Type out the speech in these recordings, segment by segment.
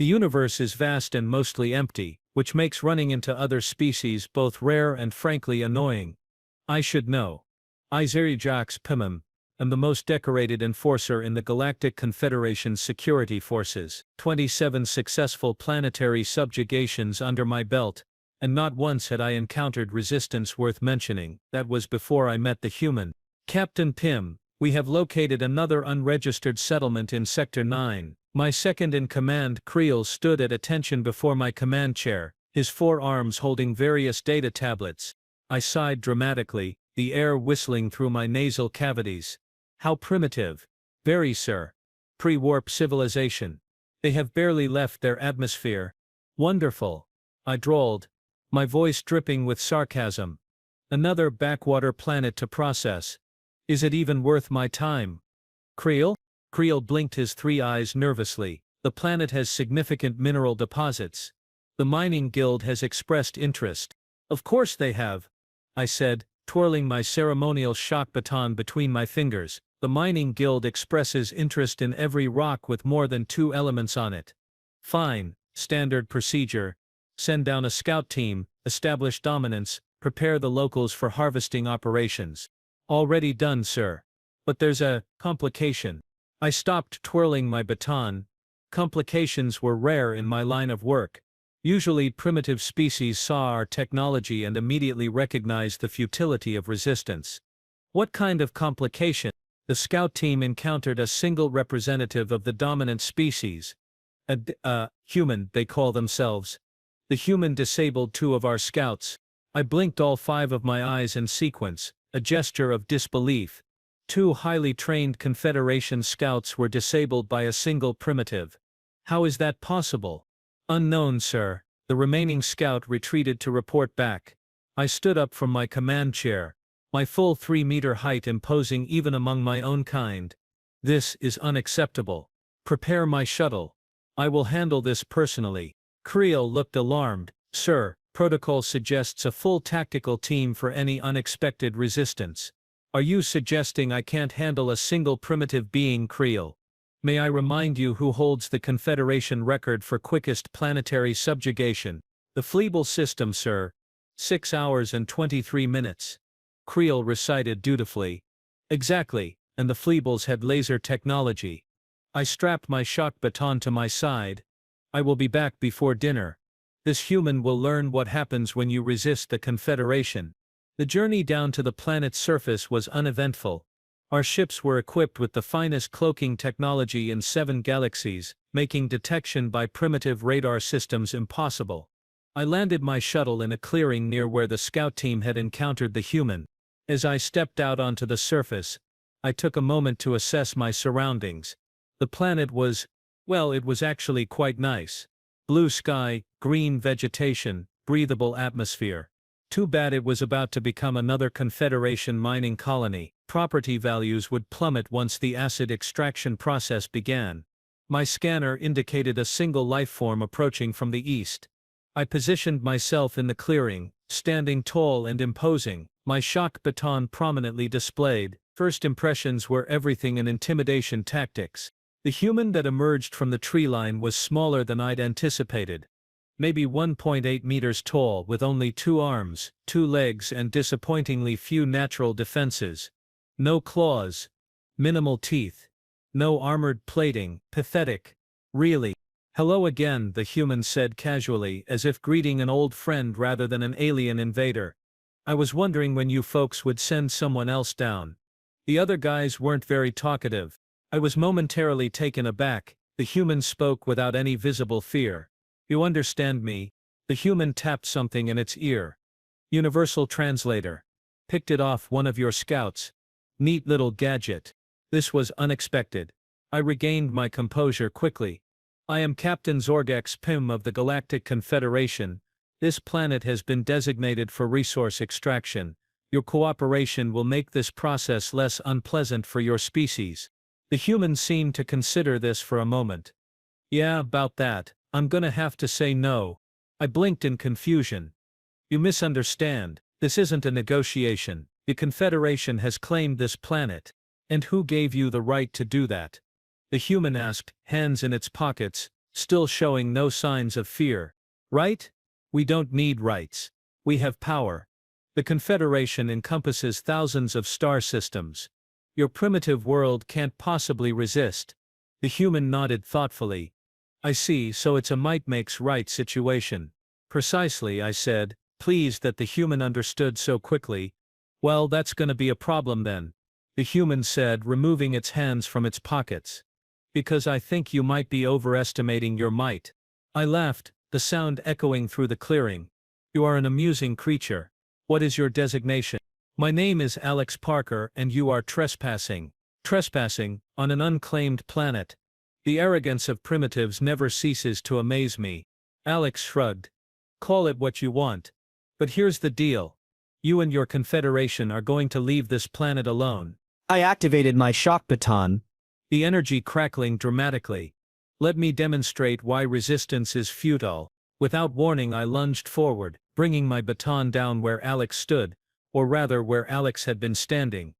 The universe is vast and mostly empty, which makes running into other species both rare and frankly annoying. I should know. Jax Pimum, am the most decorated enforcer in the Galactic Confederation's security forces, 27 successful planetary subjugations under my belt, and not once had I encountered resistance worth mentioning. That was before I met the human. Captain Pym, we have located another unregistered settlement in Sector 9. My second-in-command, Creel, stood at attention before my command chair, his forearms holding various data tablets. I sighed dramatically, the air whistling through my nasal cavities. How primitive. Very, sir. Pre-warp civilization. They have barely left their atmosphere. Wonderful. I drawled, my voice dripping with sarcasm. Another backwater planet to process. Is it even worth my time? Creel? Creel blinked his 3 eyes nervously. The planet has significant mineral deposits. The mining guild has expressed interest. Of course they have, I said, twirling my ceremonial shock baton between my fingers. The mining guild expresses interest in every rock with more than 2 elements on it. Fine, standard procedure. Send down a scout team, establish dominance, prepare the locals for harvesting operations. Already done, sir. But there's a complication. I stopped twirling my baton. Complications were rare in my line of work. Usually primitive species saw our technology and immediately recognized the futility of resistance. What kind of complication? The scout team encountered a single representative of the dominant species. A human, they call themselves. The human disabled 2 of our scouts. I blinked all 5 of my eyes in sequence, a gesture of disbelief. 2 highly trained Confederation scouts were disabled by a single primitive. How is that possible? Unknown, sir. The remaining scout retreated to report back. I stood up from my command chair, my full 3-meter height imposing even among my own kind. This is unacceptable. Prepare my shuttle. I will handle this personally. Creel looked alarmed. Sir, protocol suggests a full tactical team for any unexpected resistance. Are you suggesting I can't handle a single primitive being, Creel? May I remind you who holds the Confederation record for quickest planetary subjugation? The Fleeble system, sir. 6 hours and 23 minutes. Creel recited dutifully. Exactly, and the Fleebles had laser technology. I strapped my shock baton to my side. I will be back before dinner. This human will learn what happens when you resist the Confederation. The journey down to the planet's surface was uneventful. Our ships were equipped with the finest cloaking technology in 7 galaxies, making detection by primitive radar systems impossible. I landed my shuttle in a clearing near where the scout team had encountered the human. As I stepped out onto the surface, I took a moment to assess my surroundings. The planet was, well, it was actually quite nice. Blue sky, green vegetation, breathable atmosphere. Too bad it was about to become another Confederation mining colony. Property values would plummet once the acid extraction process began. My scanner indicated a single life form approaching from the east. I positioned myself in the clearing, standing tall and imposing, my shock baton prominently displayed. First impressions were everything in intimidation tactics. The human that emerged from the tree line was smaller than I'd anticipated. Maybe 1.8 meters tall with only 2 arms, 2 legs and disappointingly few natural defenses. No claws. Minimal teeth. No armored plating. Pathetic. Really. Hello again, the human said casually, as if greeting an old friend rather than an alien invader. I was wondering when you folks would send someone else down. The other guys weren't very talkative. I was momentarily taken aback. The human spoke without any visible fear. You understand me? The human tapped something in its ear. Universal translator. Picked it off one of your scouts. Neat little gadget. This was unexpected. I regained my composure quickly. I am Captain Zorgex Pym of the Galactic Confederation. This planet has been designated for resource extraction. Your cooperation will make this process less unpleasant for your species. The human seemed to consider this for a moment. Yeah, about that. I'm gonna have to say no. I blinked in confusion. You misunderstand. This isn't a negotiation. The Confederation has claimed this planet. And who gave you the right to do that? The human asked, hands in its pockets, still showing no signs of fear. Right? We don't need rights. We have power. The Confederation encompasses thousands of star systems. Your primitive world can't possibly resist. The human nodded thoughtfully. I see, so it's a might makes right situation. Precisely, I said, pleased that the human understood so quickly. Well, that's gonna be a problem then, the human said, removing its hands from its pockets. Because I think you might be overestimating your might. I laughed, the sound echoing through the clearing. You are an amusing creature. What is your designation? My name is Alex Parker and you are trespassing. Trespassing, on an unclaimed planet. The arrogance of primitives never ceases to amaze me. Alex shrugged. Call it what you want. But here's the deal. You and your Confederation are going to leave this planet alone. I activated my shock baton. The energy crackling dramatically. Let me demonstrate why resistance is futile. Without warning I lunged forward, bringing my baton down where Alex stood, or rather where Alex had been standing.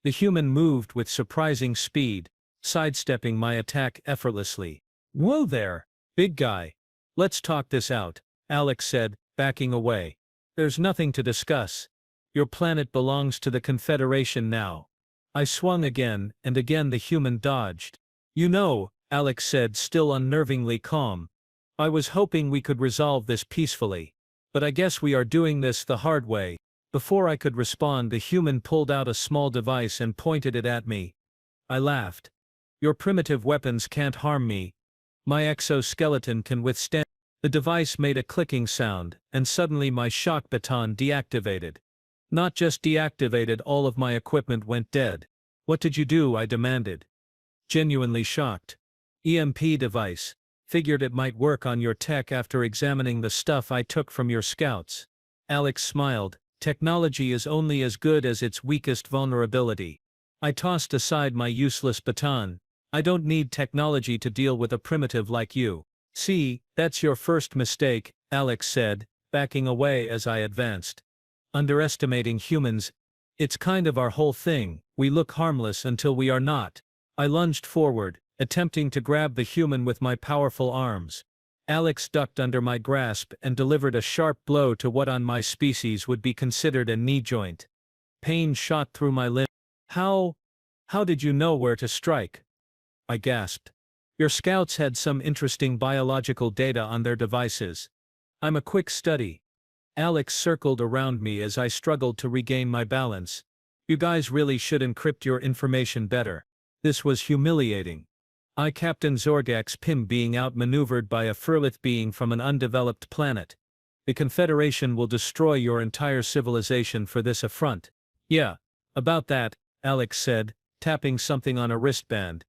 The human moved with surprising speed, sidestepping my attack effortlessly. Whoa there, big guy. Let's talk this out, Alex said, backing away. There's nothing to discuss. Your planet belongs to the Confederation now. I swung again, and again the human dodged. You know, Alex said, still unnervingly calm. I was hoping we could resolve this peacefully. But I guess we are doing this the hard way. Before I could respond, the human pulled out a small device and pointed it at me. I laughed. Your primitive weapons can't harm me. My exoskeleton can withstand. The device made a clicking sound, and suddenly my shock baton deactivated. Not just deactivated, all of my equipment went dead. What did you do? I demanded. Genuinely shocked. EMP device. Figured it might work on your tech after examining the stuff I took from your scouts. Alex smiled. Technology is only as good as its weakest vulnerability. I tossed aside my useless baton. I don't need technology to deal with a primitive like you. See, that's your first mistake, Alex said, backing away as I advanced. Underestimating humans. It's kind of our whole thing, we look harmless until we are not. I lunged forward, attempting to grab the human with my powerful arms. Alex ducked under my grasp and delivered a sharp blow to what on my species would be considered a knee joint. Pain shot through my limb. How did you know where to strike? I gasped. Your scouts had some interesting biological data on their devices. I'm a quick study. Alex circled around me as I struggled to regain my balance. You guys really should encrypt your information better. This was humiliating. I Captain Zorgak's Pym being outmaneuvered by a Furlith being from an undeveloped planet. The Confederation will destroy your entire civilization for this affront. Yeah, about that, Alex said, tapping something on a wristband.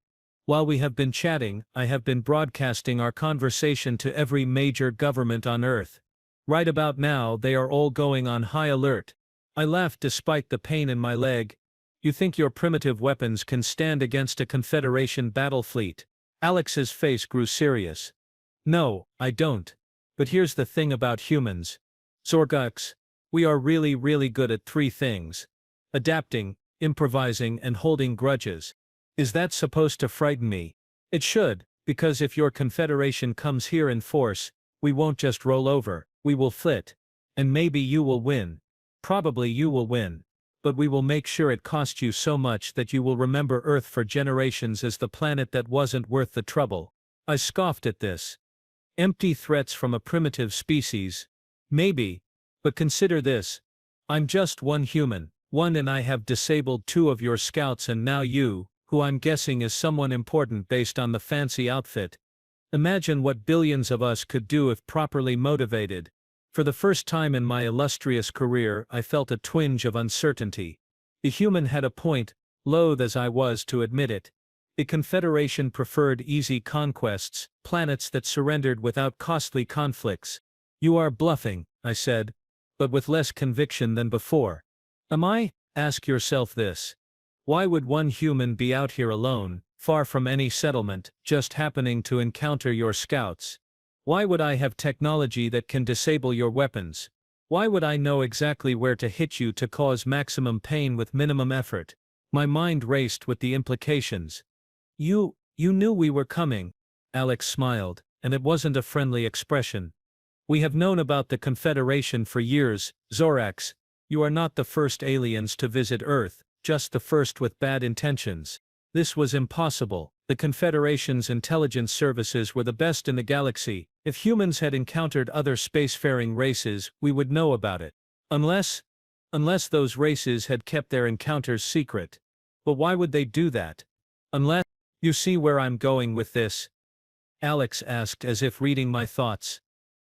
While we have been chatting, I have been broadcasting our conversation to every major government on Earth. Right about now they are all going on high alert. I laughed despite the pain in my leg. You think your primitive weapons can stand against a Confederation battle fleet? Alex's face grew serious. No, I don't. But here's the thing about humans. Zorgaks, we are really good at three things. Adapting, improvising, and holding grudges. Is that supposed to frighten me? It should, because if your Confederation comes here in force, we won't just roll over, we will flit. And maybe you will win. Probably you will win. But we will make sure it costs you so much that you will remember Earth for generations as the planet that wasn't worth the trouble. I scoffed at this. Empty threats from a primitive species. Maybe. But consider this. I'm just one human, and I have disabled 2 of your scouts, and now you, who I'm guessing is someone important based on the fancy outfit. Imagine what billions of us could do if properly motivated. For the first time in my illustrious career, I felt a twinge of uncertainty. The human had a point, loath as I was to admit it. The Confederation preferred easy conquests, planets that surrendered without costly conflicts. You are bluffing, I said, but with less conviction than before. Am I? Ask yourself this. Why would one human be out here alone, far from any settlement, just happening to encounter your scouts? Why would I have technology that can disable your weapons? Why would I know exactly where to hit you to cause maximum pain with minimum effort? My mind raced with the implications. You knew we were coming, Alex smiled, and it wasn't a friendly expression. "We have known about the Confederation for years, Zorax. You are not the first aliens to visit Earth, just the first with bad intentions." This was impossible. The Confederation's intelligence services were the best in the galaxy. If humans had encountered other spacefaring races, we would know about it. Unless those races had kept their encounters secret. But why would they do that? Unless— You see where I'm going with this? Alex asked, as if reading my thoughts.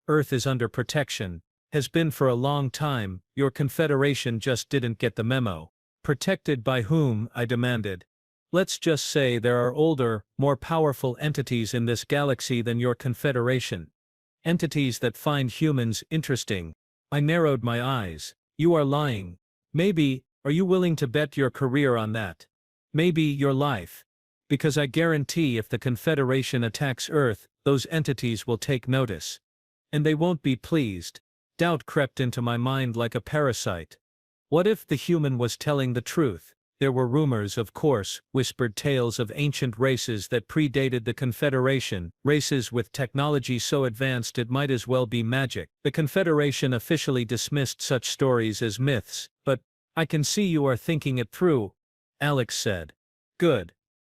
Earth is under protection. Has been for a long time. Your Confederation just didn't get the memo. Protected by whom? I demanded. Let's just say there are older, more powerful entities in this galaxy than your Confederation. Entities that find humans interesting. I narrowed my eyes. You are lying. Maybe, are you willing to bet your career on that? Maybe your life. Because I guarantee if the Confederation attacks Earth, those entities will take notice. And they won't be pleased. Doubt crept into my mind like a parasite. What if the human was telling the truth? There were rumors, of course, whispered tales of ancient races that predated the Confederation, races with technology so advanced it might as well be magic. The Confederation officially dismissed such stories as myths, but I can see you are thinking it through, Alex said. Good.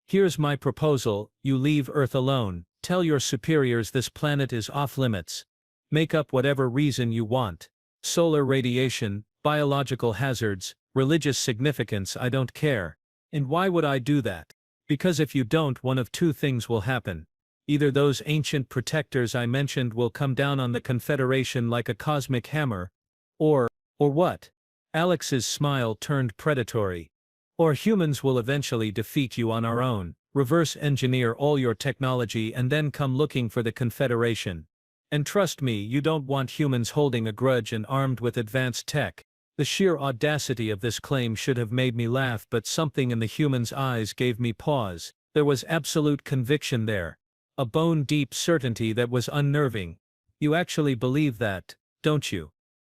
Here's my proposal: you leave Earth alone, tell your superiors this planet is off limits. Make up whatever reason you want. Solar radiation, biological hazards, religious significance, I don't care. And why would I do that? Because if you don't, one of two things will happen. Either those ancient protectors I mentioned will come down on the Confederation like a cosmic hammer, or what? Alex's smile turned predatory. Or humans will eventually defeat you on our own, reverse engineer all your technology and then come looking for the Confederation. And trust me, you don't want humans holding a grudge and armed with advanced tech. The sheer audacity of this claim should have made me laugh, but something in the human's eyes gave me pause. There was absolute conviction there. A bone-deep certainty that was unnerving. You actually believe that, don't you?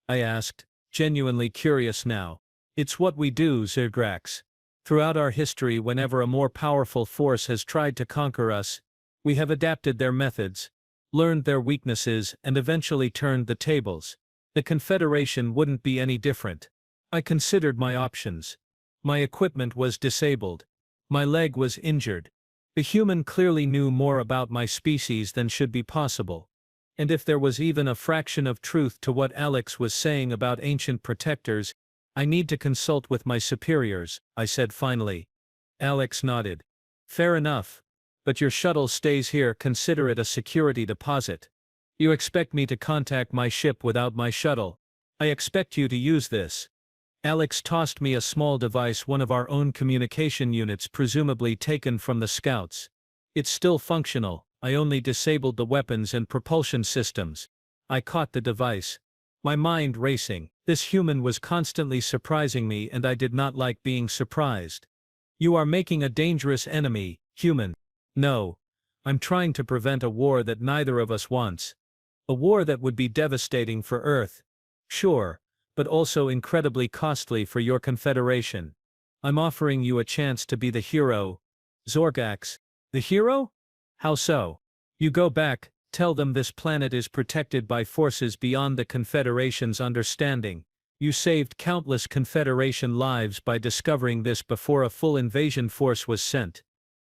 I asked, genuinely curious now. It's what we do, Zergrax. Throughout our history, whenever a more powerful force has tried to conquer us, we have adapted their methods, learned their weaknesses, and eventually turned the tables. The Confederation wouldn't be any different. I considered my options. My equipment was disabled. My leg was injured. The human clearly knew more about my species than should be possible. And if there was even a fraction of truth to what Alex was saying about ancient protectors, I need to consult with my superiors, I said finally. Alex nodded. Fair enough. But your shuttle stays here, consider it a security deposit. You expect me to contact my ship without my shuttle? I expect you to use this. Alex tossed me a small device, one of our own communication units presumably taken from the scouts. It's still functional, I only disabled the weapons and propulsion systems. I caught the device. My mind racing. This human was constantly surprising me and I did not like being surprised. You are making a dangerous enemy, human. No. I'm trying to prevent a war that neither of us wants. A war that would be devastating for Earth. Sure, but also incredibly costly for your Confederation. I'm offering you a chance to be the hero. Zorgax. The hero? How so? You go back, tell them this planet is protected by forces beyond the Confederation's understanding. You saved countless Confederation lives by discovering this before a full invasion force was sent.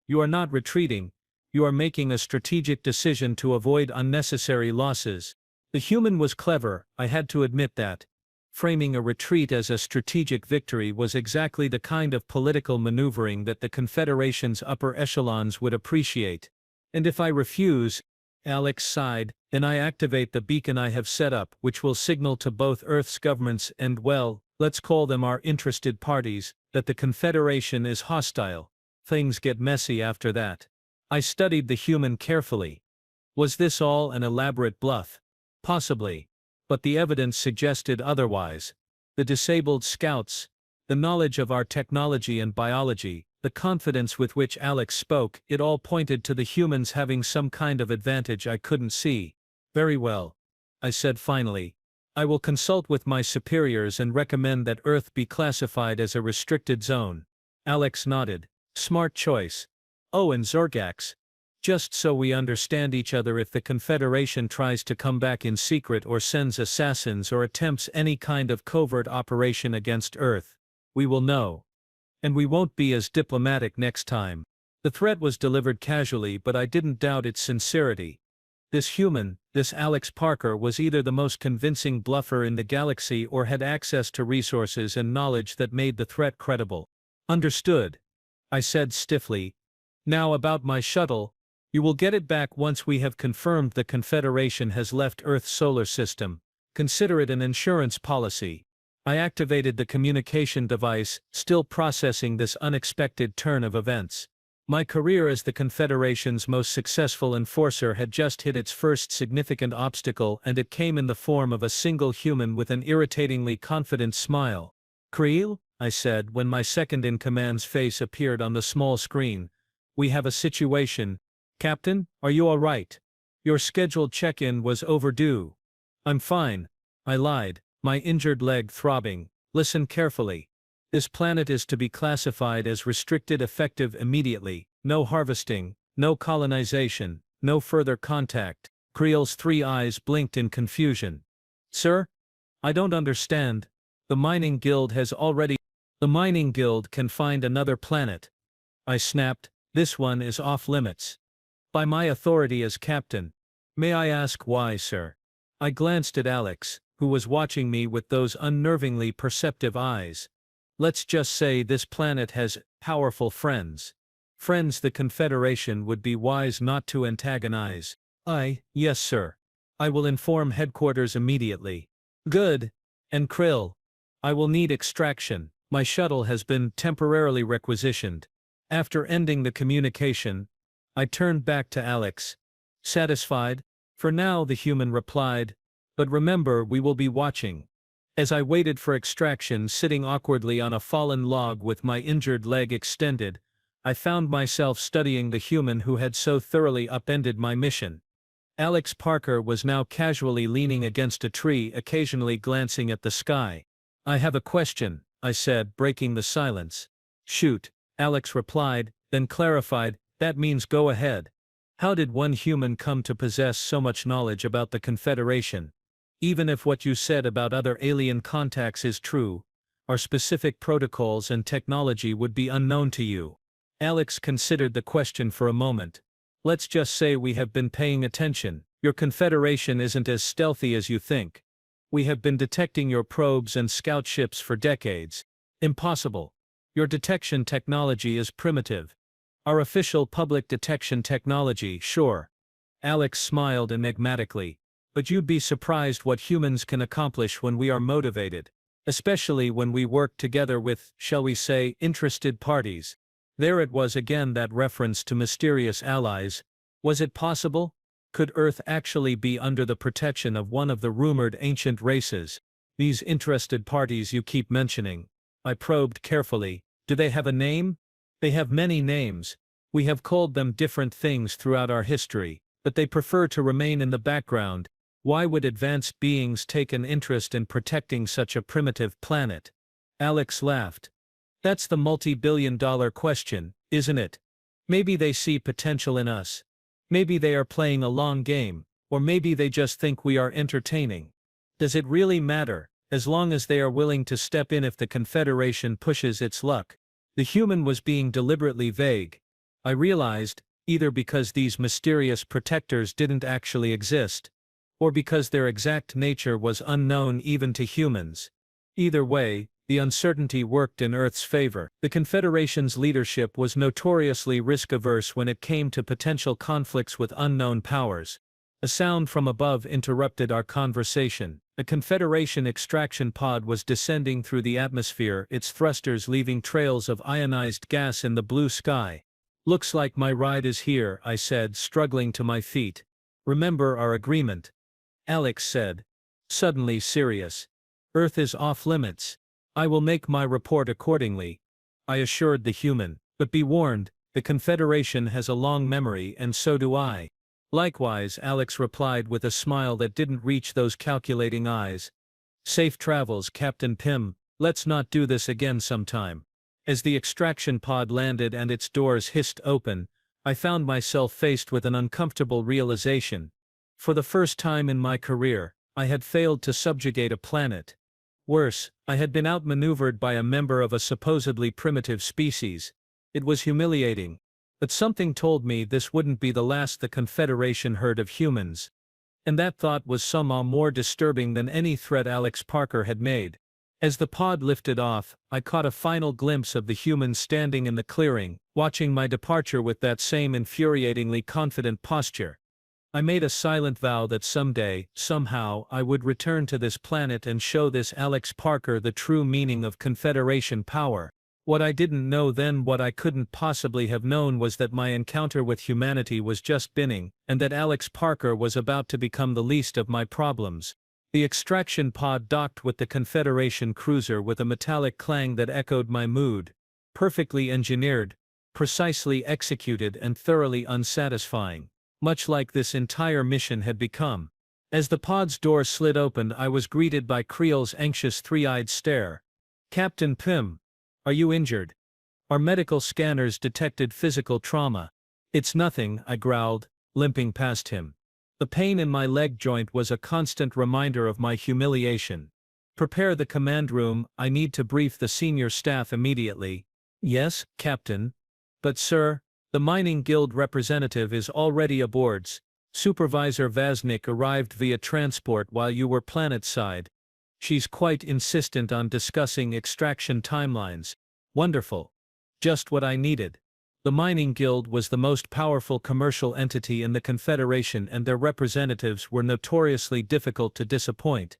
You are not retreating. You are making a strategic decision to avoid unnecessary losses. The human was clever, I had to admit that. Framing a retreat as a strategic victory was exactly the kind of political maneuvering that the Confederation's upper echelons would appreciate. And if I refuse, Alex sighed, then I activate the beacon I have set up, which will signal to both Earth's governments and, well, let's call them our interested parties, that the Confederation is hostile. Things get messy after that. I studied the human carefully. Was this all an elaborate bluff? Possibly. But the evidence suggested otherwise. The disabled scouts, the knowledge of our technology and biology, the confidence with which Alex spoke, it all pointed to the humans having some kind of advantage I couldn't see. Very well, I said finally. I will consult with my superiors and recommend that Earth be classified as a restricted zone. Alex nodded. Smart choice. Oh, and Zorgax. Just so we understand each other, if the Confederation tries to come back in secret or sends assassins or attempts any kind of covert operation against Earth, we will know. And we won't be as diplomatic next time. The threat was delivered casually, but I didn't doubt its sincerity. This human, this Alex Parker, was either the most convincing bluffer in the galaxy or had access to resources and knowledge that made the threat credible. Understood, I said stiffly. Now about my shuttle. You will get it back once we have confirmed the Confederation has left Earth's solar system. Consider it an insurance policy. I activated the communication device, still processing this unexpected turn of events. My career as the Confederation's most successful enforcer had just hit its first significant obstacle, and it came in the form of a single human with an irritatingly confident smile. "Creel," I said when my second-in-command's face appeared on the small screen. "We have a situation. Captain, are you all right? Your scheduled check-in was overdue." "I'm fine," I lied, my injured leg throbbing. "Listen carefully. This planet is to be classified as restricted, effective immediately. No harvesting, no colonization, no further contact." Creel's 3 eyes blinked in confusion. "Sir? I don't understand. The mining guild The mining guild can find another planet," I snapped. "This one is off limits. By my authority as captain." "May I ask why, sir?" I glanced at Alex, who was watching me with those unnervingly perceptive eyes. "Let's just say this planet has powerful friends. Friends the Confederation would be wise not to antagonize." Yes, sir. I will inform headquarters immediately." "Good. And Krill, I will need extraction. My shuttle has been temporarily requisitioned." After ending the communication, I turned back to Alex. "Satisfied?" "For now," the human replied. "But remember, we will be watching." As I waited for extraction, sitting awkwardly on a fallen log with my injured leg extended, I found myself studying the human who had so thoroughly upended my mission. Alex Parker was now casually leaning against a tree, occasionally glancing at the sky. "I have a question," I said, breaking the silence. "Shoot," Alex replied, then clarified, "That means go ahead. How did one human come to possess so much knowledge about the Confederation? Even if what you said about other alien contacts is true, our specific protocols and technology would be unknown to you." Alex considered the question for a moment. "Let's just say we have been paying attention. Your Confederation isn't as stealthy as you think. We have been detecting your probes and scout ships for decades." "Impossible. Your detection technology is primitive." "Our official public detection technology, sure." Alex smiled enigmatically. "But you'd be surprised what humans can accomplish when we are motivated. Especially when we work together with, shall we say, interested parties." There it was again, that reference to mysterious allies. Was it possible? Could Earth actually be under the protection of one of the rumored ancient races? "These interested parties you keep mentioning," I probed carefully. "Do they have a name?" "They have many names. We have called them different things throughout our history, but they prefer to remain in the background. Why would advanced beings take an interest in protecting such a primitive planet?" Alex laughed. "That's the multi-billion-dollar question, isn't it? Maybe they see potential in us. Maybe they are playing a long game, or maybe they just think we are entertaining. Does it really matter, as long as they are willing to step in if the Confederation pushes its luck?" The human was being deliberately vague. I realized, either because these mysterious protectors didn't actually exist, or because their exact nature was unknown even to humans. Either way, the uncertainty worked in Earth's favor. The Confederation's leadership was notoriously risk-averse when it came to potential conflicts with unknown powers. A sound from above interrupted our conversation. A Confederation extraction pod was descending through the atmosphere, its thrusters leaving trails of ionized gas in the blue sky. "Looks like my ride is here," I said, struggling to my feet. "Remember our agreement," Alex said, suddenly serious. "Earth is off limits. I will make my report accordingly," I assured the human. "But be warned, the Confederation has a long memory, and so do I." "Likewise," Alex replied with a smile that didn't reach those calculating eyes. "Safe travels, Captain Pym. Let's not do this again sometime." As the extraction pod landed and its doors hissed open, I found myself faced with an uncomfortable realization. For the first time in my career, I had failed to subjugate a planet. Worse, I had been outmaneuvered by a member of a supposedly primitive species. It was humiliating. But something told me this wouldn't be the last the Confederation heard of humans. And that thought was somehow more disturbing than any threat Alex Parker had made. As the pod lifted off, I caught a final glimpse of the humans standing in the clearing, watching my departure with that same infuriatingly confident posture. I made a silent vow that someday, somehow, I would return to this planet and show this Alex Parker the true meaning of Confederation power. What I didn't know then, what I couldn't possibly have known, was that my encounter with humanity was just beginning, and that Alex Parker was about to become the least of my problems. The extraction pod docked with the Confederation cruiser with a metallic clang that echoed my mood. Perfectly engineered, precisely executed, and thoroughly unsatisfying. Much like this entire mission had become. As the pod's door slid open, I was greeted by Creel's anxious three-eyed stare. "Captain Pym, are you injured? Our medical scanners detected physical trauma." "It's nothing," I growled, limping past him. The pain in my leg joint was a constant reminder of my humiliation. "Prepare the command room, I need to brief the senior staff immediately." "Yes, Captain. But sir, the mining guild representative is already aboard. Supervisor Vaznik arrived via transport while you were planetside. She's quite insistent on discussing extraction timelines." Wonderful. Just what I needed. The mining guild was the most powerful commercial entity in the Confederation, and their representatives were notoriously difficult to disappoint.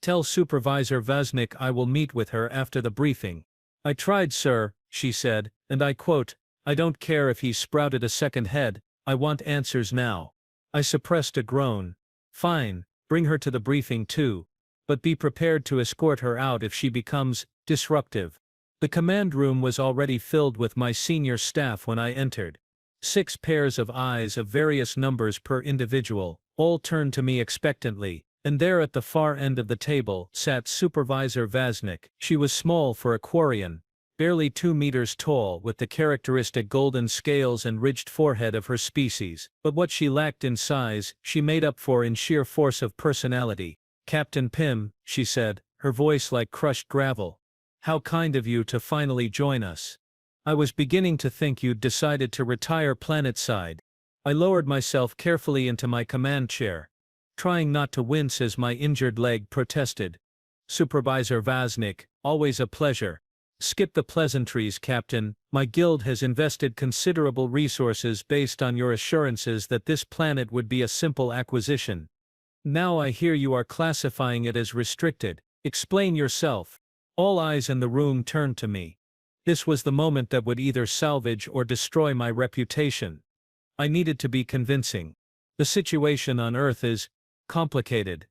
"Tell Supervisor Vaznik I will meet with her after the briefing." "I tried, sir," she said, and I quote, "I don't care if he's sprouted a second head, I want answers now." I suppressed a groan. "Fine, bring her to the briefing too. But be prepared to escort her out if she becomes disruptive." The command room was already filled with my senior staff when I entered. 6 pairs of eyes of various numbers per individual, all turned to me expectantly, and there at the far end of the table sat Supervisor Vaznik. She was small for a Quarian, barely 2 meters tall, with the characteristic golden scales and ridged forehead of her species, but what she lacked in size, she made up for in sheer force of personality. "Captain Pym," she said, her voice like crushed gravel. "How kind of you to finally join us. I was beginning to think you'd decided to retire planetside." I lowered myself carefully into my command chair, trying not to wince as my injured leg protested. "Supervisor Vaznik, always a pleasure." "Skip the pleasantries, Captain. My guild has invested considerable resources based on your assurances that this planet would be a simple acquisition. Now I hear you are classifying it as restricted. Explain yourself." All eyes in the room turned to me. This was the moment that would either salvage or destroy my reputation. I needed to be convincing. "The situation on Earth is complicated."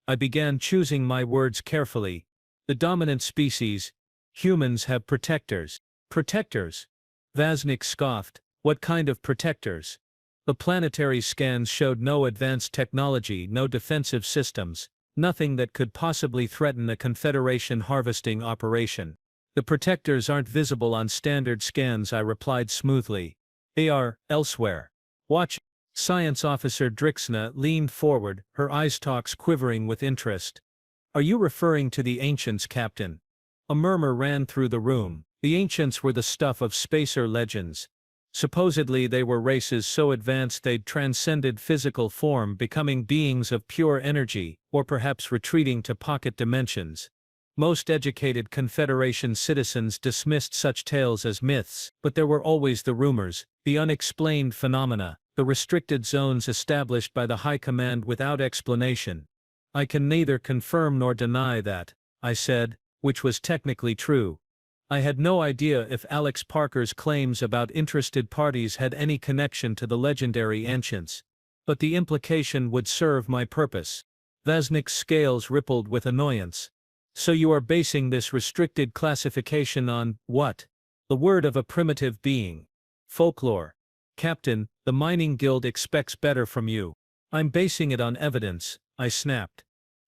I began choosing my words carefully. "The dominant species, humans, have protectors." "Protectors?" Vaznik scoffed. "What kind of protectors?" The planetary scans showed no advanced technology, no defensive systems. Nothing that could possibly threaten a Confederation harvesting operation. "The protectors aren't visible on standard scans," I replied smoothly. "They are elsewhere. Watch." Science Officer Drixna leaned forward, her eyestalks quivering with interest. "Are you referring to the Ancients, Captain?" A murmur ran through the room. The Ancients were the stuff of spacer legends. Supposedly they were races so advanced they'd transcended physical form, becoming beings of pure energy, or perhaps retreating to pocket dimensions. Most educated Confederation citizens dismissed such tales as myths, but there were always the rumors, the unexplained phenomena, the restricted zones established by the High Command without explanation. "I can neither confirm nor deny that," I said, which was technically true. I had no idea if Alex Parker's claims about interested parties had any connection to the legendary Ancients. But the implication would serve my purpose. Vaznik's scales rippled with annoyance. "So you are basing this restricted classification on, what? The word of a primitive being? Folklore? Captain, the mining guild expects better from you." "I'm basing it on evidence," I snapped.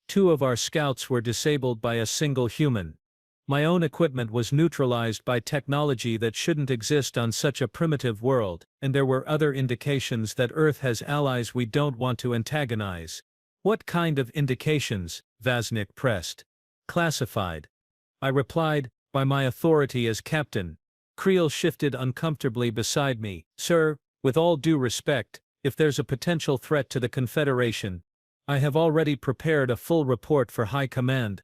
2 of our scouts were disabled by a single human. My own equipment was neutralized by technology that shouldn't exist on such a primitive world, and there were other indications that Earth has allies we don't want to antagonize. What kind of indications? Vaznik pressed. Classified. I replied, by my authority as captain. Creel shifted uncomfortably beside me. Sir, with all due respect, if there's a potential threat to the Confederation, I have already prepared a full report for High Command.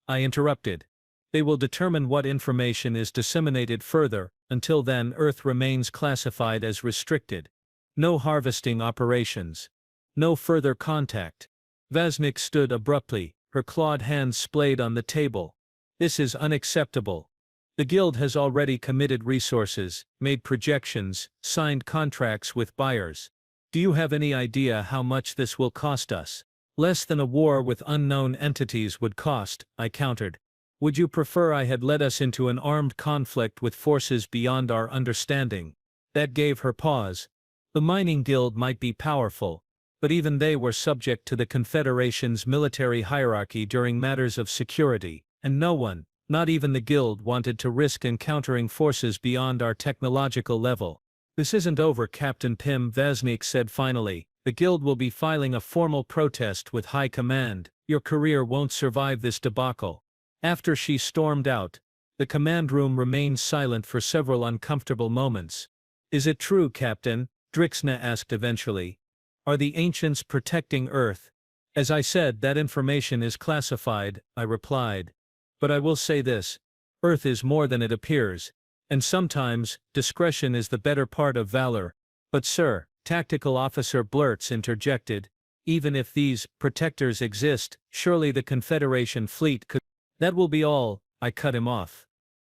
I interrupted. They will determine what information is disseminated further. Until then, Earth remains classified as restricted. No harvesting operations. No further contact. Vaznik stood abruptly, her clawed hands splayed on the table. This is unacceptable. The Guild has already committed resources, made projections, signed contracts with buyers. Do you have any idea how much this will cost us? Less than a war with unknown entities would cost, I countered. Would you prefer I had led us into an armed conflict with forces beyond our understanding? That gave her pause. The mining guild might be powerful, but even they were subject to the Confederation's military hierarchy during matters of security, and no one, not even the guild, wanted to risk encountering forces beyond our technological level. This isn't over, Captain Pym, Vaznik said finally. The guild will be filing a formal protest with High Command. Your career won't survive this debacle. After she stormed out, the command room remained silent for several uncomfortable moments. Is it true, Captain? Drixna asked eventually. Are the ancients protecting Earth? As I said, that information is classified, I replied. But I will say this. Earth is more than it appears. And sometimes, discretion is the better part of valor. But sir, Tactical Officer Blurtz interjected, even if these protectors exist, surely the Confederation fleet could. That will be all, I cut him off.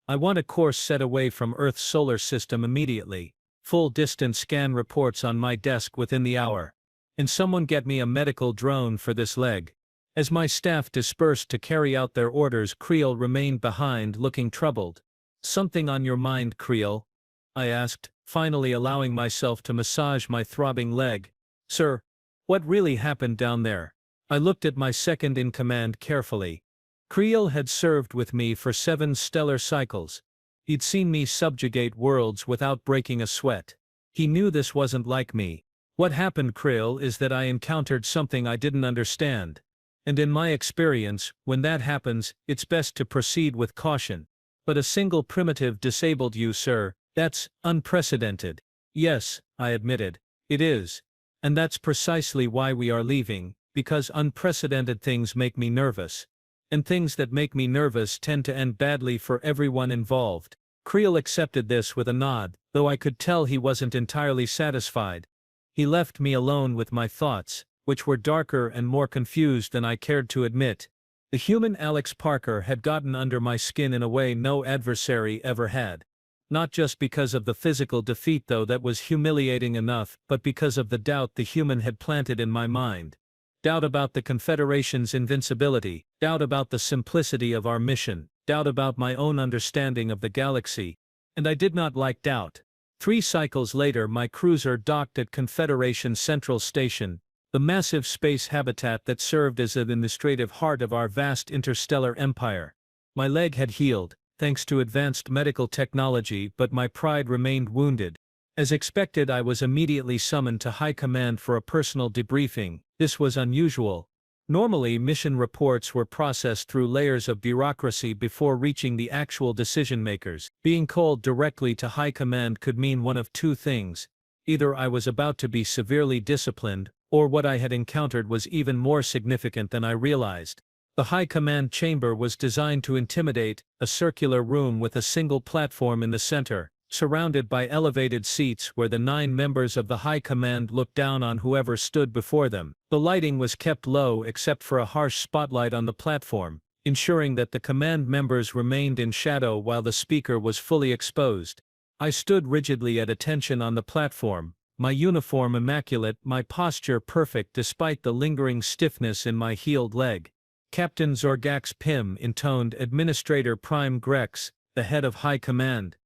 I want a course set away from Earth's solar system immediately. Full distance scan reports on my desk within the hour. And someone get me a medical drone for this leg. As my staff dispersed to carry out their orders, Creel remained behind, looking troubled. Something on your mind, Creel? I asked, finally allowing myself to massage my throbbing leg. Sir, what really happened down there? I looked at my second-in-command carefully. Creel had served with me for 7 stellar cycles. He'd seen me subjugate worlds without breaking a sweat. He knew this wasn't like me. What happened, Creel, is that I encountered something I didn't understand. And in my experience, when that happens, it's best to proceed with caution. But a single primitive disabled you, sir. That's unprecedented. Yes, I admitted. It is. And that's precisely why we are leaving, because unprecedented things make me nervous. And things that make me nervous tend to end badly for everyone involved. Creel accepted this with a nod, though I could tell he wasn't entirely satisfied. He left me alone with my thoughts, which were darker and more confused than I cared to admit. The human Alex Parker had gotten under my skin in a way no adversary ever had. Not just because of the physical defeat, though that was humiliating enough, but because of the doubt the human had planted in my mind. Doubt about the Confederation's invincibility, doubt about the simplicity of our mission, doubt about my own understanding of the galaxy. And I did not like doubt. 3 cycles later, my cruiser docked at Confederation Central Station, the massive space habitat that served as the administrative heart of our vast interstellar empire. My leg had healed, thanks to advanced medical technology, but my pride remained wounded. As expected, I was immediately summoned to High Command for a personal debriefing. This was unusual. Normally, mission reports were processed through layers of bureaucracy before reaching the actual decision-makers. Being called directly to High Command could mean one of 2 things. Either I was about to be severely disciplined, or what I had encountered was even more significant than I realized. The High Command chamber was designed to intimidate, a circular room with a single platform in the center, surrounded by elevated seats where the 9 members of the High Command looked down on whoever stood before them. The lighting was kept low except for a harsh spotlight on the platform, ensuring that the command members remained in shadow while the speaker was fully exposed. I stood rigidly at attention on the platform, my uniform immaculate, my posture perfect despite the lingering stiffness in my healed leg. Captain Zorgax Pym intoned Administrator Prime Grex, the head of High Command.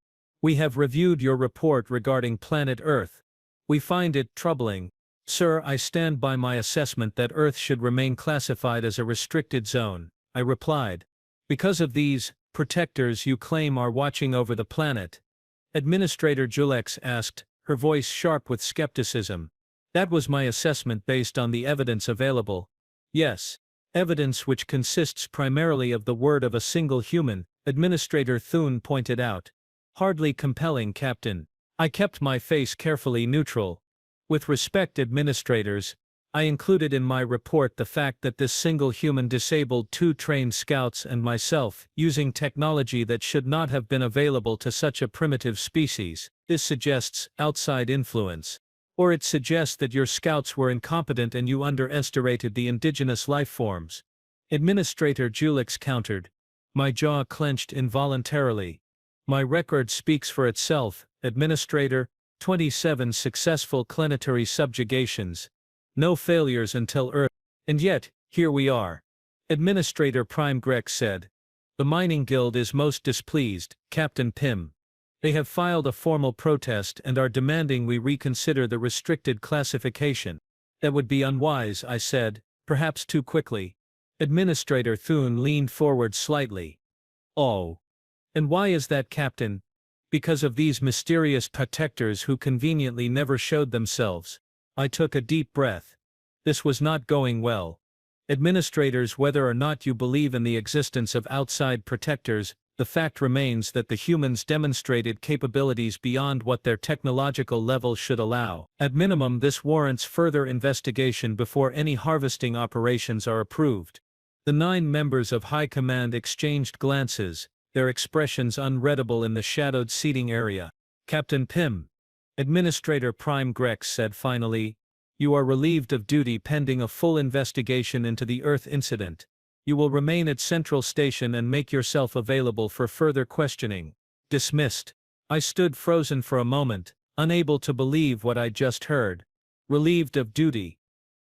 We have reviewed your report regarding planet Earth. We find it troubling. Sir, I stand by my assessment that Earth should remain classified as a restricted zone, I replied. Because of these protectors you claim are watching over the planet?" Administrator Julex asked, her voice sharp with skepticism. "That was my assessment based on the evidence available." "Yes. Evidence which consists primarily of the word of a single human," Administrator Thune pointed out. "Hardly compelling, Captain." I kept my face carefully neutral. "With respect, administrators, I included in my report the fact that this single human disabled 2 trained scouts and myself, using technology that should not have been available to such a primitive species. This suggests outside influence. Or it suggests that your scouts were incompetent and you underestimated the indigenous life forms." Administrator Julix countered. My jaw clenched involuntarily. "My record speaks for itself, Administrator. 27 successful planetary subjugations. No failures until Earth. And yet, here we are." Administrator Prime Grex said. "The Mining Guild is most displeased, Captain Pym. They have filed a formal protest and are demanding we reconsider the restricted classification." "That would be unwise," I said, perhaps too quickly. Administrator Thune leaned forward slightly. "Oh. And why is that, Captain?" "Because of these mysterious protectors who conveniently never showed themselves." I took a deep breath. This was not going well. "Administrators, whether or not you believe in the existence of outside protectors, the fact remains that the humans demonstrated capabilities beyond what their technological level should allow. At minimum, this warrants further investigation before any harvesting operations are approved." The 9 members of High Command exchanged glances, their expressions unreadable in the shadowed seating area. "Captain Pym," Administrator Prime Grex said finally, "you are relieved of duty pending a full investigation into the Earth incident. You will remain at Central Station and make yourself available for further questioning." "Dismissed." I stood frozen for a moment, unable to believe what I'd just heard. Relieved of duty.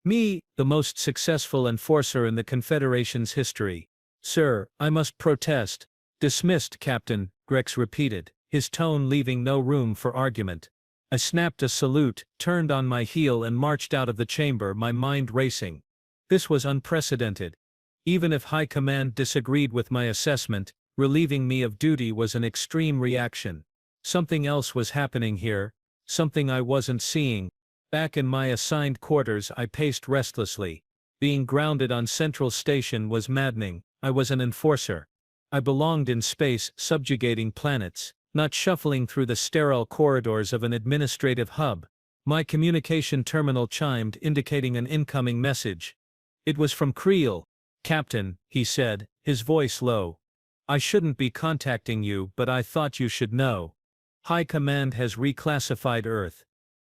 Me, the most successful enforcer in the Confederation's history. "Sir, I must protest." "Dismissed, Captain," Grex repeated, his tone leaving no room for argument. I snapped a salute, turned on my heel and marched out of the chamber, my mind racing. This was unprecedented. Even if High Command disagreed with my assessment, relieving me of duty was an extreme reaction. Something else was happening here, something I wasn't seeing. Back in my assigned quarters, I paced restlessly. Being grounded on Central Station was maddening. I was an enforcer. I belonged in space, subjugating planets, not shuffling through the sterile corridors of an administrative hub. My communication terminal chimed, indicating an incoming message. It was from Creel. "Captain," he said, his voice low. "I shouldn't be contacting you, but I thought you should know. High Command has reclassified Earth.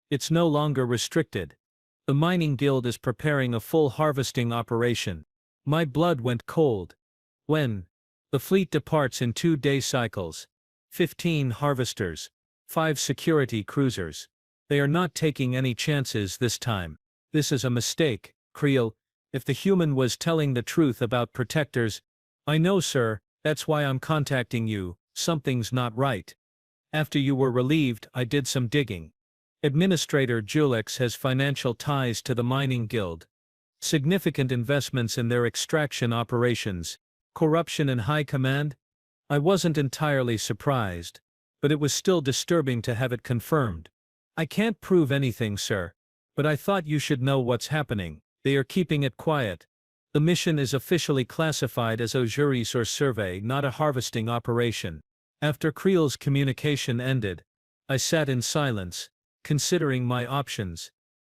It's no longer restricted. The Mining Guild is preparing a full harvesting operation." My blood went cold. "When?" "The fleet departs in 2-day cycles. 15 harvesters. 5 security cruisers. They are not taking any chances this time." "This is a mistake, Creel. If the human was telling the truth about protectors—" "I know, sir, that's why I'm contacting you. Something's not right. After you were relieved, I did some digging. Administrator Julix has financial ties to the Mining Guild. Significant investments in their extraction operations. Corruption in High Command?" I wasn't entirely surprised, but it was still disturbing to have it confirmed. "I can't prove anything, sir. But I thought you should know what's happening. They are keeping it quiet. The mission is officially classified as a resource survey, not a harvesting operation." After Creel's communication ended, I sat in silence, considering my options.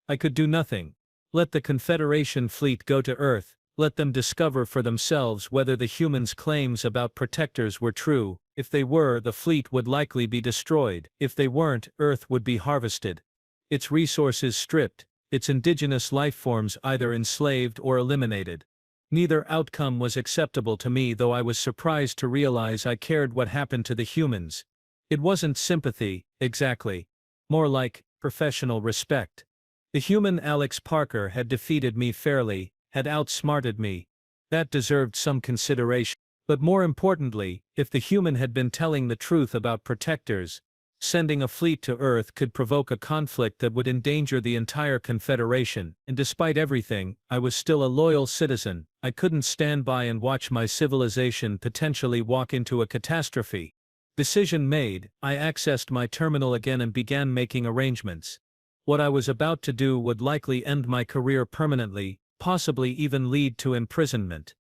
I could do nothing. Let the Confederation fleet go to Earth, let them discover for themselves whether the humans' claims about protectors were true. If they were, the fleet would likely be destroyed. If they weren't, Earth would be harvested. Its resources stripped, its indigenous life forms either enslaved or eliminated. Neither outcome was acceptable to me, though I was surprised to realize I cared what happened to the humans. It wasn't sympathy, exactly. More like professional respect. The human Alex Parker had defeated me fairly, had outsmarted me. That deserved some consideration. But more importantly, if the human had been telling the truth about protectors, Sending a fleet to Earth could provoke a conflict that would endanger the entire Confederation, and despite everything, I was still a loyal citizen. I couldn't stand by and watch my civilization potentially walk into a catastrophe. Decision made, I accessed my terminal again and began making arrangements. What I was about to do would likely end my career permanently, possibly even lead to imprisonment.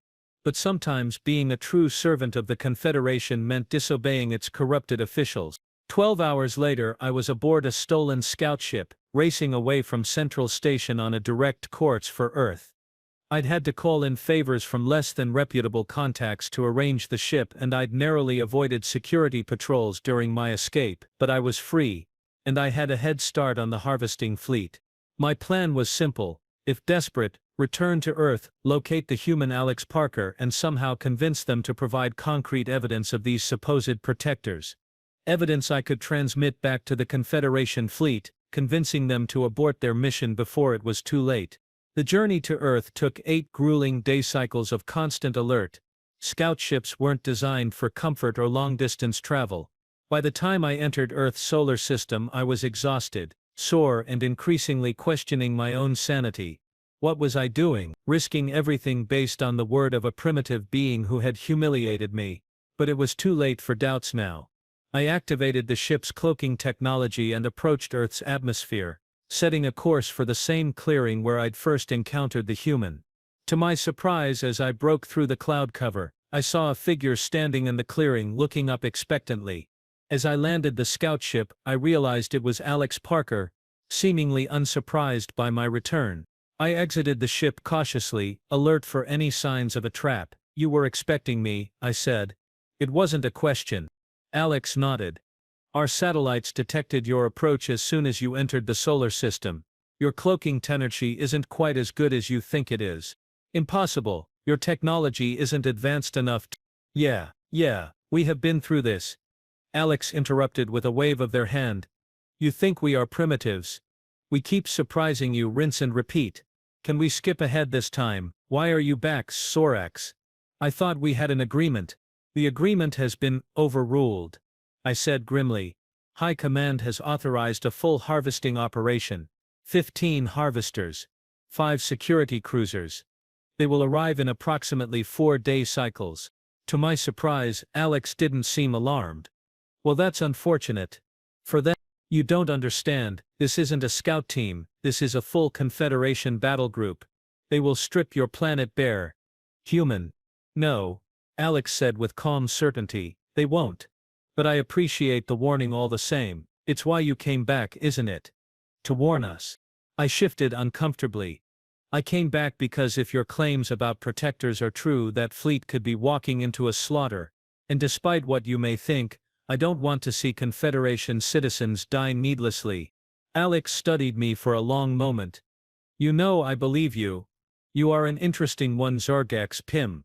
But sometimes being a true servant of the Confederation meant disobeying its corrupted officials. 12 hours later, I was aboard a stolen scout ship, racing away from Central Station on a direct course for Earth. I'd had to call in favors from less than reputable contacts to arrange the ship, and I'd narrowly avoided security patrols during my escape, but I was free, and I had a head start on the harvesting fleet. My plan was simple: if desperate, return to Earth, locate the human Alex Parker, and somehow convince them to provide concrete evidence of these supposed protectors. Evidence I could transmit back to the Confederation fleet, convincing them to abort their mission before it was too late. The journey to Earth took 8 grueling day cycles of constant alert. Scout ships weren't designed for comfort or long-distance travel. By the time I entered Earth's solar system, I was exhausted, sore, and increasingly questioning my own sanity. What was I doing, risking everything based on the word of a primitive being who had humiliated me? But it was too late for doubts now. I activated the ship's cloaking technology and approached Earth's atmosphere, setting a course for the same clearing where I'd first encountered the human. To my surprise, as I broke through the cloud cover, I saw a figure standing in the clearing, looking up expectantly. As I landed the scout ship, I realized it was Alex Parker, seemingly unsurprised by my return. I exited the ship cautiously, alert for any signs of a trap. "You were expecting me," I said. It wasn't a question. Alex nodded. "Our satellites detected your approach as soon as you entered the solar system. Your cloaking technology isn't quite as good as you think it is." "Impossible. Your technology isn't advanced enough to—" Yeah, we have been through this," Alex interrupted with a wave of their hand. "You think we are primitives. We keep surprising you, rinse and repeat. Can we skip ahead this time? Why are you back, Sorax? I thought we had an agreement." "The agreement has been overruled," I said grimly. "High Command has authorized a full harvesting operation. 15 harvesters. 5 security cruisers. They will arrive in approximately 4-day cycles." To my surprise, Alex didn't seem alarmed. "Well, that's unfortunate. For them, you don't understand, this isn't a scout team, this is a full Confederation battle group. They will strip your planet bare." "Human." "No," Alex said with calm certainty, "they won't. But I appreciate the warning all the same. It's why you came back, isn't it? To warn us." I shifted uncomfortably. "I came back because if your claims about protectors are true, that fleet could be walking into a slaughter. And despite what you may think, I don't want to see Confederation citizens die needlessly." Alex studied me for a long moment. "You know, I believe you. You are an interesting one, Zargax Pym.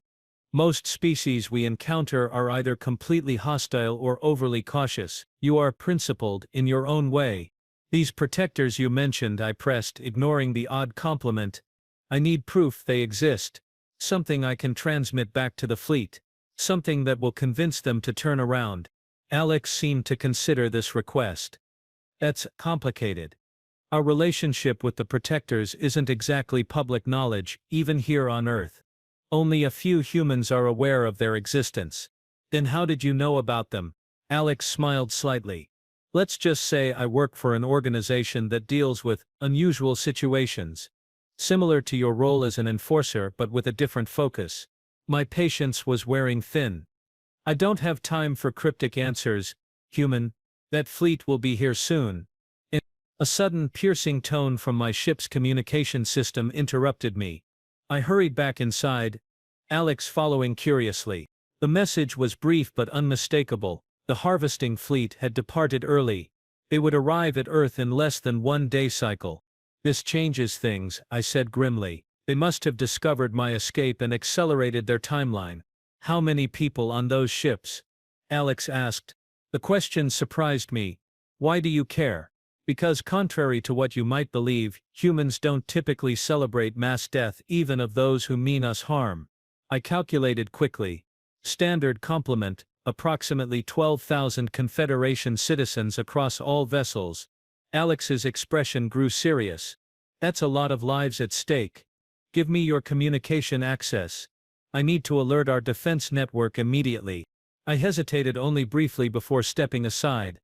Most species we encounter are either completely hostile or overly cautious. You are principled in your own way. These protectors you mentioned," I pressed, ignoring the odd compliment. "I need proof they exist. Something I can transmit back to the fleet. Something that will convince them to turn around." Alex seemed to consider this request. "That's complicated. Our relationship with the protectors isn't exactly public knowledge, even here on Earth. Only a few humans are aware of their existence." "Then how did you know about them?" Alex smiled slightly. "Let's just say I work for an organization that deals with unusual situations. Similar to your role as an enforcer, but with a different focus." My patience was wearing thin. "I don't have time for cryptic answers, human. That fleet will be here soon." A sudden piercing tone from my ship's communication system interrupted me. I hurried back inside, Alex following curiously. The message was brief but unmistakable. The harvesting fleet had departed early. They would arrive at Earth in less than 1 day cycle. "This changes things," I said grimly. "They must have discovered my escape and accelerated their timeline." "How many people on those ships?" Alex asked. The question surprised me. "Why do you care?" "Because contrary to what you might believe, humans don't typically celebrate mass death, even of those who mean us harm." I calculated quickly. Standard complement, approximately 12,000 Confederation citizens across all vessels. Alex's expression grew serious. That's a lot of lives at stake. Give me your communication access. I need to alert our defense network immediately. I hesitated only briefly before stepping aside.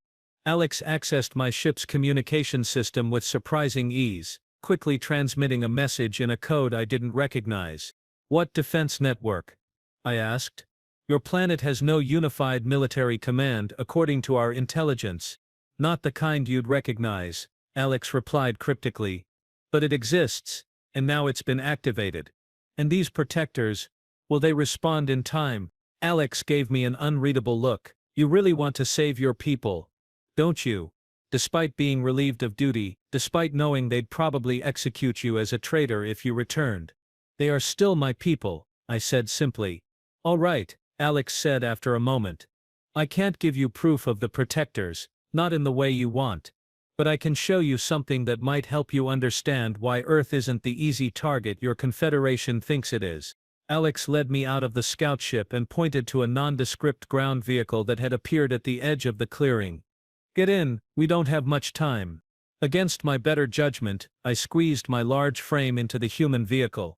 Alex accessed my ship's communication system with surprising ease, quickly transmitting a message in a code I didn't recognize. What defense network? I asked. Your planet has no unified military command according to our intelligence. Not the kind you'd recognize, Alex replied cryptically. But it exists, and now it's been activated. And these protectors, will they respond in time? Alex gave me an unreadable look. You really want to save your people, don't you? Despite being relieved of duty, despite knowing they'd probably execute you as a traitor if you returned. They are still my people, I said simply. All right, Alex said after a moment. I can't give you proof of the protectors, not in the way you want. But I can show you something that might help you understand why Earth isn't the easy target your Confederation thinks it is. Alex led me out of the scout ship and pointed to a nondescript ground vehicle that had appeared at the edge of the clearing. Get in, we don't have much time. Against my better judgment, I squeezed my large frame into the human vehicle.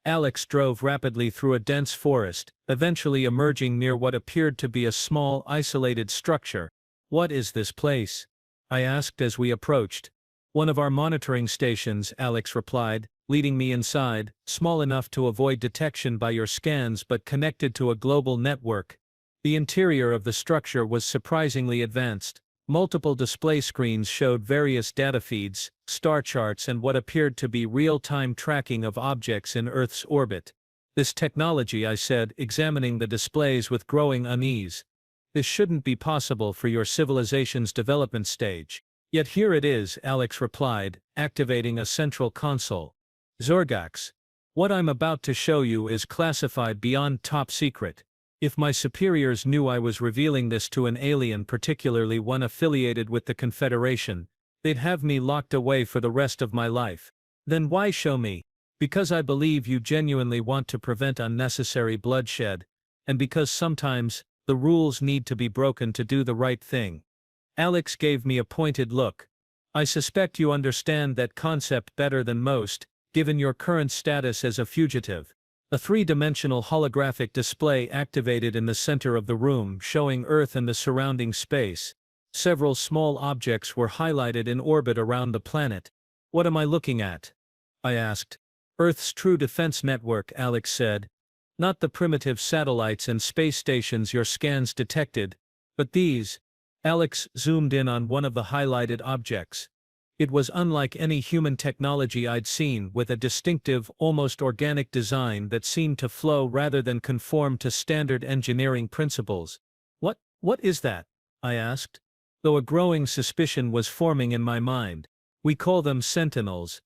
Alex drove rapidly through a dense forest, eventually emerging near what appeared to be a small, isolated structure. What is this place? I asked as we approached. One of our monitoring stations, Alex replied, leading me inside, small enough to avoid detection by your scans but connected to a global network. The interior of the structure was surprisingly advanced. Multiple display screens showed various data feeds, star charts and what appeared to be real-time tracking of objects in Earth's orbit. This technology, I said, examining the displays with growing unease. This shouldn't be possible for your civilization's development stage. Yet here it is, Alex replied, activating a central console. Zorgax. What I'm about to show you is classified beyond top secret. If my superiors knew I was revealing this to an alien, particularly one affiliated with the Confederation, they'd have me locked away for the rest of my life. Then why show me? Because I believe you genuinely want to prevent unnecessary bloodshed, and because sometimes, the rules need to be broken to do the right thing. Alex gave me a pointed look. I suspect you understand that concept better than most, given your current status as a fugitive. A three-dimensional holographic display activated in the center of the room, showing Earth and the surrounding space. Several small objects were highlighted in orbit around the planet. What am I looking at? I asked. Earth's true defense network, Alex said. Not the primitive satellites and space stations your scans detected, but these. Alex zoomed in on one of the highlighted objects. It was unlike any human technology I'd seen, with a distinctive, almost organic design that seemed to flow rather than conform to standard engineering principles. What is that? I asked, though a growing suspicion was forming in my mind. We call them sentinels.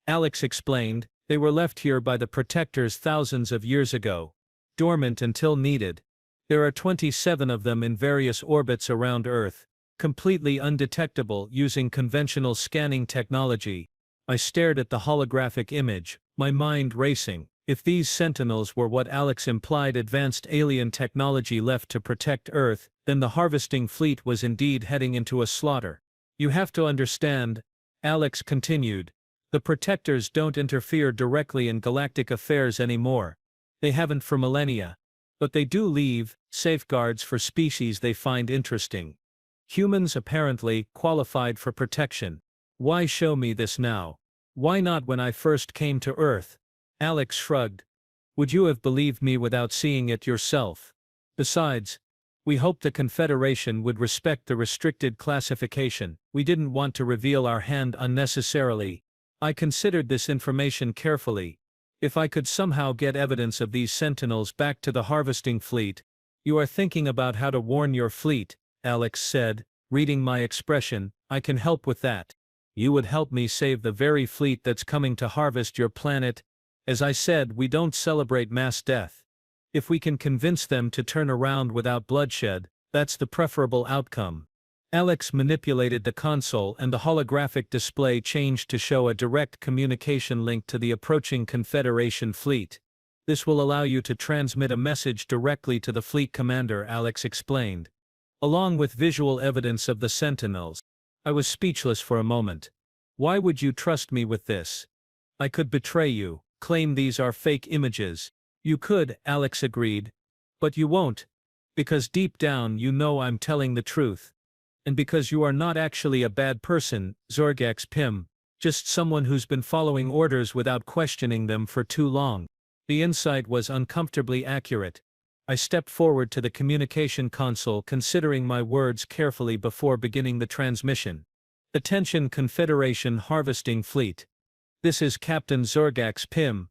Alex explained. They were left here by the protectors thousands of years ago, dormant until needed. There are 27 of them in various orbits around Earth, completely undetectable using conventional scanning technology. I stared at the holographic image, my mind racing. If these sentinels were what Alex implied advanced alien technology left to protect Earth, then the harvesting fleet was indeed heading into a slaughter. You have to understand, Alex continued, the protectors don't interfere directly in galactic affairs anymore. They haven't for millennia. But they do leave safeguards for species they find interesting. Humans apparently qualified for protection. Why show me this now? Why not when I first came to Earth? Alex shrugged. Would you have believed me without seeing it yourself? Besides, we hoped the Confederation would respect the restricted classification. We didn't want to reveal our hand unnecessarily. I considered this information carefully. If I could somehow get evidence of these sentinels back to the harvesting fleet. You are thinking about how to warn your fleet, Alex said, reading my expression. I can help with that. You would help me save the very fleet that's coming to harvest your planet. As I said, we don't celebrate mass death. If we can convince them to turn around without bloodshed, that's the preferable outcome. Alex manipulated the console and the holographic display changed to show a direct communication link to the approaching Confederation fleet. This will allow you to transmit a message directly to the fleet commander, Alex explained, along with visual evidence of the Sentinels. I was speechless for a moment. Why would you trust me with this? I could betray you, claim these are fake images. You could, Alex agreed. But you won't. Because deep down you know I'm telling the truth. And because you are not actually a bad person, Zorgax Pym, just someone who's been following orders without questioning them for too long. The insight was uncomfortably accurate. I stepped forward to the communication console, considering my words carefully before beginning the transmission. Attention Confederation Harvesting Fleet. This is Captain Zorgax Pym.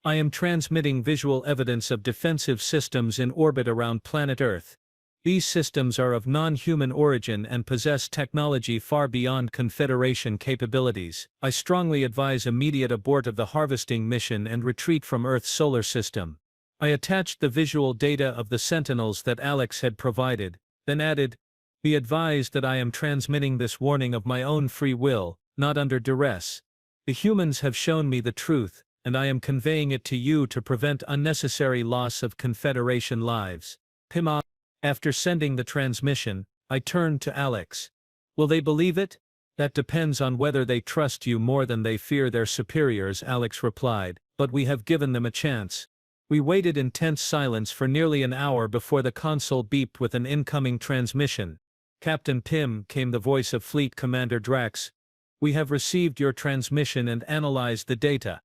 I am transmitting visual evidence of defensive systems in orbit around planet Earth. These systems are of non-human origin and possess technology far beyond Confederation capabilities. I strongly advise immediate abort of the harvesting mission and retreat from Earth's solar system. I attached the visual data of the Sentinels that Alex had provided, then added, "Be advised that I am transmitting this warning of my own free will, not under duress. The humans have shown me the truth, and I am conveying it to you to prevent unnecessary loss of Confederation lives." Pym. After sending the transmission, I turned to Alex. Will they believe it? That depends on whether they trust you more than they fear their superiors, Alex replied, but we have given them a chance. We waited in tense silence for nearly an hour before the console beeped with an incoming transmission. Captain Pym, came the voice of Fleet Commander Drax. We have received your transmission and analyzed the data.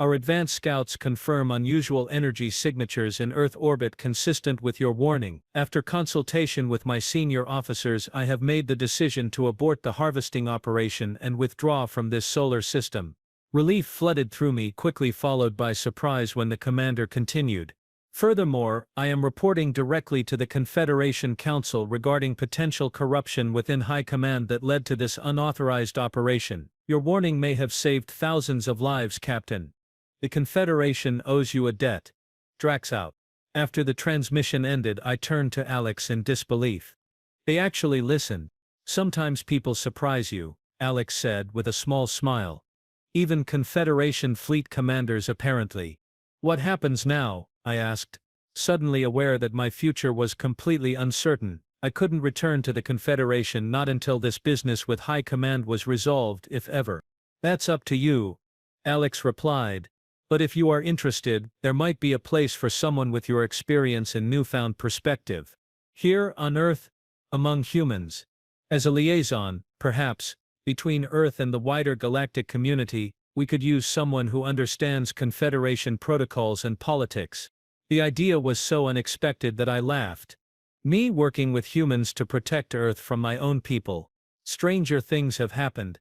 Our advanced scouts confirm unusual energy signatures in Earth orbit consistent with your warning. After consultation with my senior officers, I have made the decision to abort the harvesting operation and withdraw from this solar system. Relief flooded through me, quickly followed by surprise when the commander continued. Furthermore, I am reporting directly to the Confederation Council regarding potential corruption within High Command that led to this unauthorized operation. Your warning may have saved thousands of lives, Captain. The Confederation owes you a debt. Drax out. After the transmission ended, I turned to Alex in disbelief. They actually listened. Sometimes people surprise you, Alex said with a small smile. Even Confederation fleet commanders apparently. What happens now? I asked, suddenly aware that my future was completely uncertain. I couldn't return to the Confederation not until this business with High Command was resolved, if ever. That's up to you, Alex replied. But if you are interested, there might be a place for someone with your experience and newfound perspective. Here on Earth, among humans. As a liaison, perhaps, between Earth and the wider galactic community, we could use someone who understands Confederation protocols and politics. The idea was so unexpected that I laughed. Me working with humans to protect Earth from my own people. Stranger things have happened.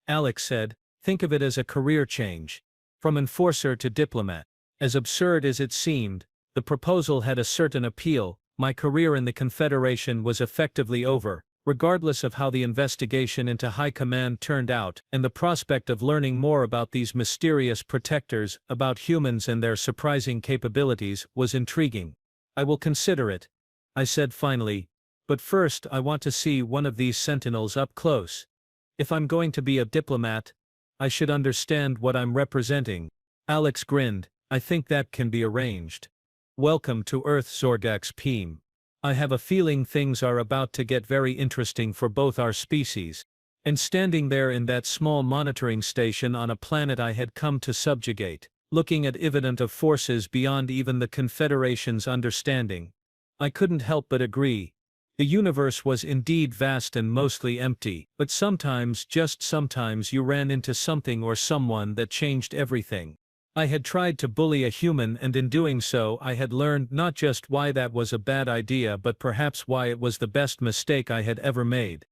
Alex said, think of it as a career change. From enforcer to diplomat. As absurd as it seemed, the proposal had a certain appeal. My career in the Confederation was effectively over, regardless of how the investigation into High Command turned out, and the prospect of learning more about these mysterious protectors, about humans and their surprising capabilities, was intriguing. I will consider it, I said finally, but first I want to see one of these Sentinels up close. If I'm going to be a diplomat, I should understand what I'm representing. Alex grinned. I think that can be arranged. Welcome to Earth, Zorgax Pym. I have a feeling things are about to get very interesting for both our species. And standing there in that small monitoring station on a planet I had come to subjugate, looking at evidence of forces beyond even the Confederation's understanding, I couldn't help but agree. The universe was indeed vast and mostly empty, but sometimes, just sometimes, you ran into something or someone that changed everything. I had tried to bully a human, and in doing so I had learned not just why that was a bad idea but perhaps why it was the best mistake I had ever made.